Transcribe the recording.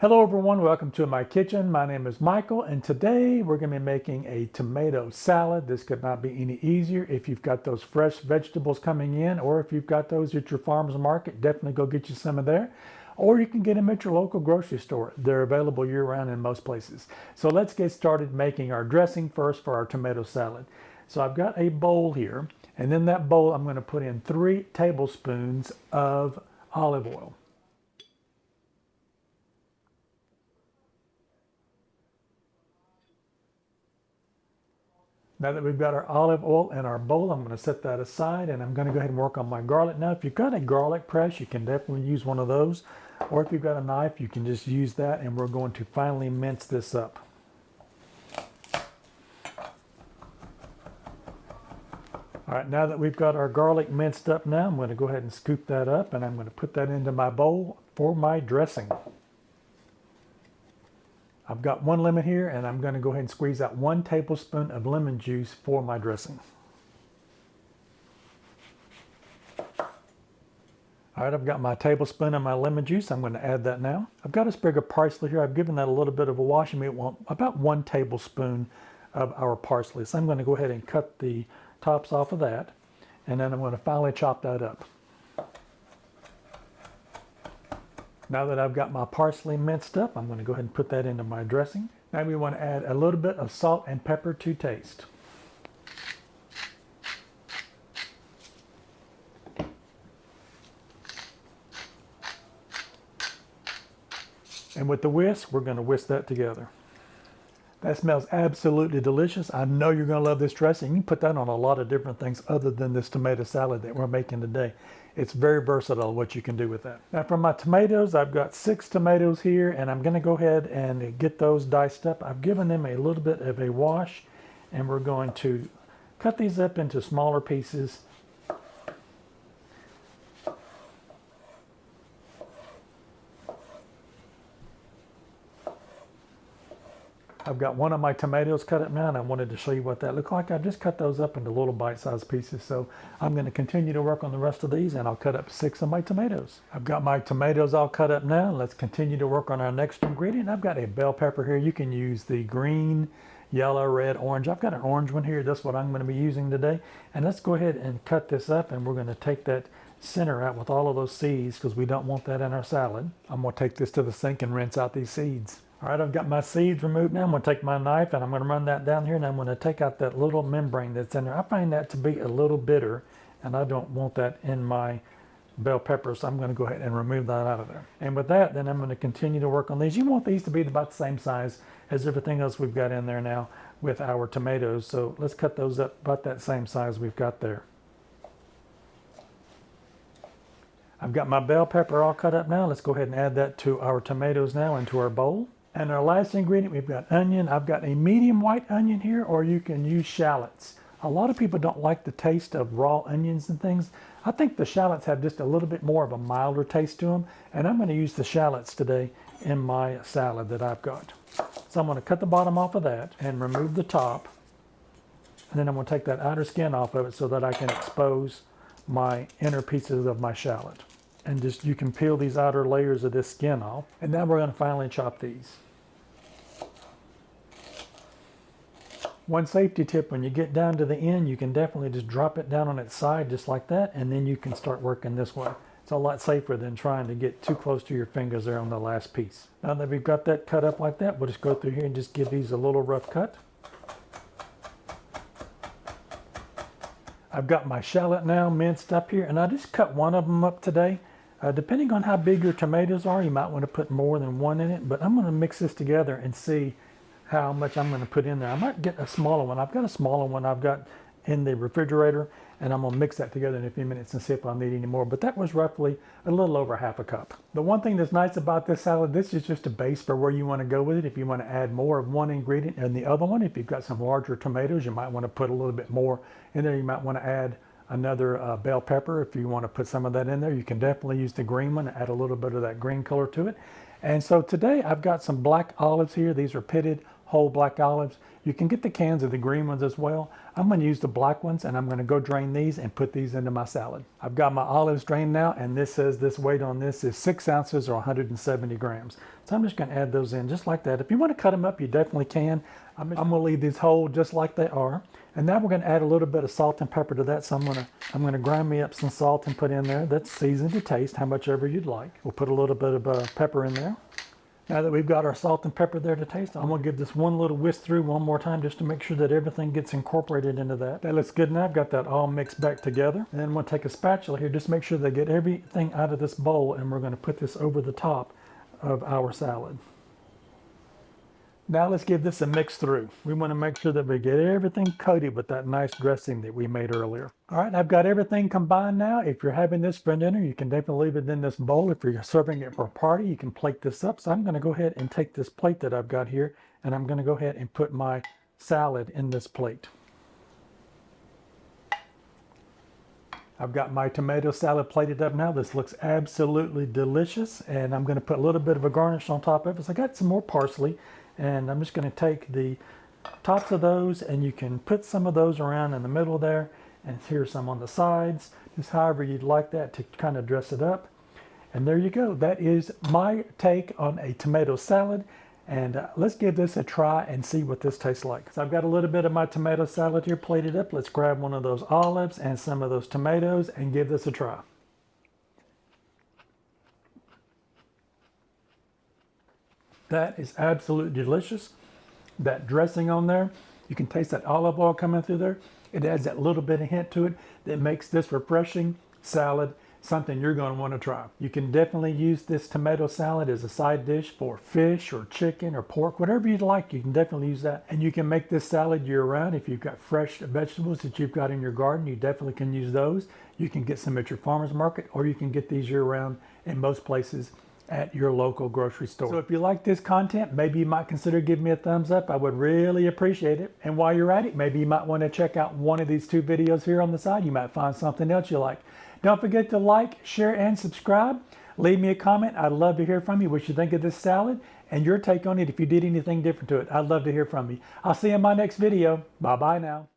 Hello everyone, welcome to my kitchen. My name is Michael and today we're going to be making a tomato salad. This could not be any easier if you've got those fresh vegetables coming in, or if you've got those at your farmer's market, definitely go get you some of there. Or you can get them at your local grocery store. They're available year-round in most places. So let's get started making our dressing first for our tomato salad. So I've got a bowl here, and in that bowl I'm going to put in 3 tablespoons of olive oil. Now that we've got our olive oil in our bowl, I'm going to set that aside and I'm going to go ahead and work on my garlic. Now, if you've got a garlic press, you can definitely use one of those. Or if you've got a knife, you can just use that, and we're going to finely mince this up. All right, now that we've got our garlic minced up now, I'm going to go ahead and scoop that up and I'm going to put that into my bowl for my dressing. I've got 1 lemon here, and I'm going to go ahead and squeeze out 1 tablespoon of lemon juice for my dressing. All right, I've got my tablespoon of my lemon juice. I'm going to add that now. I've got a sprig of parsley here. I've given that a little bit of a wash, and we want about 1 tablespoon of our parsley. So I'm going to go ahead and cut the tops off of that, and then I'm going to finely chop that up. Now that I've got my parsley minced up, I'm going to go ahead and put that into my dressing. Now we want to add a little bit of salt and pepper to taste. And with the whisk, we're going to whisk that together. That smells absolutely delicious. I know you're going to love this dressing. You can put that on a lot of different things other than this tomato salad that we're making today. It's very versatile what you can do with that. Now for my tomatoes, I've got 6 tomatoes here, and I'm going to go ahead and get those diced up. I've given them a little bit of a wash, and we're going to cut these up into smaller pieces. I've got one of my tomatoes cut up now, and I wanted to show you what that looked like. I just cut those up into little bite-sized pieces, so I'm going to continue to work on the rest of these, and I'll cut up 6 of my tomatoes. I've got my tomatoes all cut up now. Let's continue to work on our next ingredient. I've got a bell pepper here. You can use the green, yellow, red, orange. I've got an orange one here. That's what I'm going to be using today. And let's go ahead and cut this up, and we're going to take that center out with all of those seeds because we don't want that in our salad. I'm going to take this to the sink and rinse out these seeds. All right, I've got my seeds removed now. I'm going to take my knife and I'm going to run that down here, and I'm going to take out that little membrane that's in there. I find that to be a little bitter, and I don't want that in my bell pepper, so I'm going to go ahead and remove that out of there. And with that, then I'm going to continue to work on these. You want these to be about the same size as everything else we've got in there now with our tomatoes, so let's cut those up about that same size we've got there. I've got my bell pepper all cut up now. Let's go ahead and add that to our tomatoes now into our bowl. And our last ingredient, we've got onion. I've got a medium white onion here, or you can use shallots. A lot of people don't like the taste of raw onions and things. I think the shallots have just a little bit more of a milder taste to them, and I'm going to use the shallots today in my salad that I've got. So I'm going to cut the bottom off of that and remove the top, and then I'm going to take that outer skin off of it so that I can expose my inner pieces of my shallot. And just, you can peel these outer layers of this skin off. And now we're going to finally chop these. One safety tip, when you get down to the end, you can definitely just drop it down on its side just like that, and then you can start working this way. It's a lot safer than trying to get too close to your fingers there on the last piece. Now that we've got that cut up like that, we'll just go through here and just give these a little rough cut. I've got my shallot now minced up here, and I just cut one of them up today. Depending on how big your tomatoes are, you might want to put more than one in it, but I'm going to mix this together and see how much I'm going to put in there. I might get a smaller one. I've got a smaller one I've got in the refrigerator, and I'm going to mix that together in a few minutes and see if I'll need any more, but that was roughly a little over ½ a cup. The one thing that's nice about this salad, this is just a base for where you want to go with it. If you want to add more of one ingredient than the other one, if you've got some larger tomatoes, you might want to put a little bit more in there. You might want to add another bell pepper. If you want to put some of that in there, you can definitely use the green one, add a little bit of that green color to it. And so today I've got some black olives here. These are pitted whole black olives. You can get the cans of the green ones as well. I'm going to use the black ones, and I'm going to go drain these and put these into my salad. I've got my olives drained now, and this says this weight on this is 6 ounces or 170 grams. So I'm just going to add those in just like that. If you want to cut them up, you definitely can. I'm going to leave these whole just like they are. And now we're going to add a little bit of salt and pepper to that. So I'm going to grind me up some salt and put in there. That's seasoned to taste, how much ever you'd like. We'll put a little bit of pepper in there. Now that we've got our salt and pepper there to taste, I'm going to give this one little whisk through one more time just to make sure that everything gets incorporated into that. That looks good now. I've got that all mixed back together. And then I'm going to take a spatula here, just make sure they get everything out of this bowl, and we're going to put this over the top of our salad. Now let's give this a mix through. We want to make sure that we get everything coated with that nice dressing that we made earlier. All right, I've got everything combined now. If you're having this for dinner, you can definitely leave it in this bowl. If you're serving it for a party, you can plate this up. So I'm going to go ahead and take this plate that I've got here, and I'm going to go ahead and put my salad in this plate. I've got my tomato salad plated up now. This looks absolutely delicious, and I'm going to put a little bit of a garnish on top of it. So I got some more parsley, and I'm just going to take the tops of those, and you can put some of those around in the middle there, and here's some on the sides, just however you'd like that to kind of dress it up. And there you go. That is my take on a tomato salad. And let's give this a try and see what this tastes like. So I've got a little bit of my tomato salad here plated up. Let's grab one of those olives and some of those tomatoes and give this a try. That is absolutely delicious. That dressing on there, you can taste that olive oil coming through there. It adds that little bit of hint to it that makes this refreshing salad something you're going to want to try. You can definitely use this tomato salad as a side dish for fish or chicken or pork, whatever you'd like. You can definitely use that. And you can make this salad year round. If you've got fresh vegetables that you've got in your garden, you definitely can use those. You can get some at your farmer's market, or you can get these year round in most places at your local grocery store. So if you like this content, maybe you might consider giving me a thumbs up. I would really appreciate it. And while you're at it, maybe you might want to check out one of these 2 videos here on the side. You might find something else you like. Don't forget to like, share, and subscribe. Leave me a comment. I'd love to hear from you what you think of this salad and your take on it if you did anything different to it. I'd love to hear from you. I'll see you in my next video. Bye-bye now.